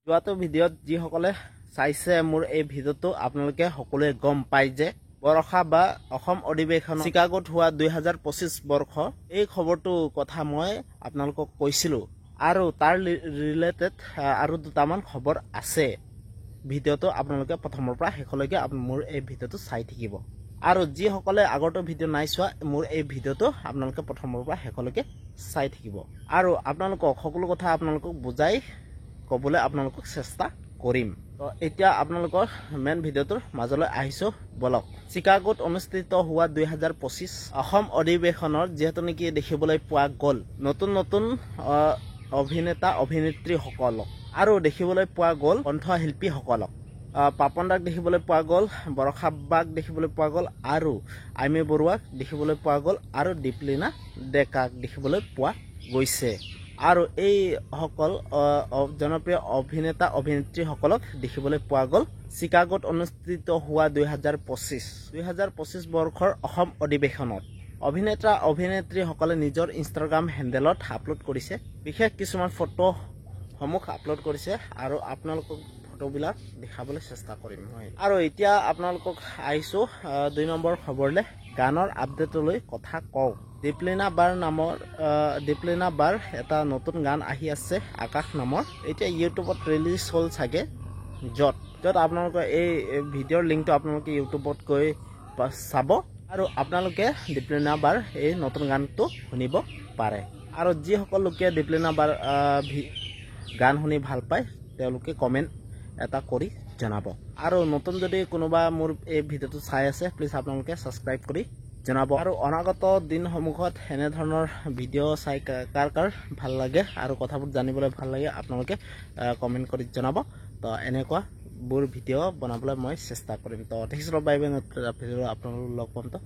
যোৱাটো ভিডিঅ'ত যিসকলে চাইছে মোৰ এই ভিডিঅ'টো আপোনালোকে সকলোৱে গম পায় যে বৰষা বা অসম অধিৱেশন চিকাগোত হোৱা 2025 বৰ্ষ এই খবৰটো কথা মই আপোনালোকক কৈছিলোঁ আৰু তাৰ ৰিলেটেড আৰু দুটামান খবৰ আছে। ভিডিঅ'টো আপোনালোকে প্ৰথমৰ পৰা শেষলৈকে মোৰ এই ভিডিঅ'টো চাই থাকিব আৰু যিসকলে আগৰটো ভিডিঅ' নাই চোৱা মোৰ এই ভিডিঅ'টো আপোনালোকে প্ৰথমৰ পৰা শেষলৈকে চাই থাকিব আৰু আপোনালোকক সকলো কথা আপোনালোকক বুজাই ক'বলৈ আপোনালোকক চেষ্টা কৰিম। তো এতিয়া আপোনালোকৰ মেইন ভিডিঅ'টোৰ মাজলৈ আহিছোঁ বলক। চিকাগোত অনুষ্ঠিত হোৱা 2025 অসম অধিৱেশনৰ যিহেতু নেকি দেখিবলৈ পোৱা গ'ল নতুন নতুন অভিনেতা অভিনেত্ৰীসকলক আৰু দেখিবলৈ পোৱা গ'ল কণ্ঠশিল্পীসকলক। পাপন দাক দেখিবলৈ পোৱা গ'ল, বৰষা বাক দেখিবলৈ পোৱা গ'ল আৰু আইমী বৰুৱাক দেখিবলৈ পোৱা গ'ল আৰু দীপলিনা ডেকাক দেখিবলৈ পোৱা গৈছে আৰু এই সকল জনপ্ৰিয় অভিনেতা অভিনেত্ৰীসকলক দেখিবলৈ পোৱা গ'ল চিকাগোত অনুষ্ঠিত হোৱা 2025 বৰ্ষৰ অসম অধিৱেশনত। অভিনেতা অভিনেত্ৰীসকলে নিজৰ ইনষ্টাগ্ৰাম হেণ্ডেলত আপলোড কৰিছে বিশেষ কিছুমান ফটোসমূহ আপলোড কৰিছে আৰু আপোনালোকক ফটোবিলাক দেখাবলৈ চেষ্টা কৰিম মই। আৰু এতিয়া আপোনালোকক আহিছোঁ 2 নম্বৰ খবৰলৈ। গানৰ আপডেটলৈ কথা কওঁ। দীপলিনা বাৰ এটা নতুন গান আহি আছে আকাশ নামৰ। এতিয়া ইউটিউবত ৰিলিজ হ'ল চাগে, য'ত আপোনালোকে এই ভিডিঅ'ৰ লিংকটো আপোনালোকে ইউটিউবত গৈ চাব আৰু আপোনালোকে দীপলিনা বাৰ এই নতুন গানটো শুনিব পাৰে। আৰু যিসকল লোকে দীপলিনা বাৰ গান শুনি ভাল পায় তেওঁলোকে কমেণ্ট এটা কৰি জনাব আৰু নতুন যদি কোনোবা মোৰ এই ভিডিঅ'টো চাই আছে প্লিজ আপোনালোকে ছাবস্ক্ৰাইব কৰি জনাব। আৰু অনাগত দিনসমূহত এনেধৰণৰ ভিডিঅ' চাই কাৰ ভাল লাগে আৰু কথাবোৰ জানিবলৈ ভাল লাগে আপোনালোকে কমেণ্ট কৰি জনাব। তো এনেকুৱাবোৰ ভিডিঅ' বনাবলৈ মই চেষ্টা কৰিম। তো দেখিছিলোঁ বাই বাই, ভিডিঅ' আপোনালোকক লগ পাম। তো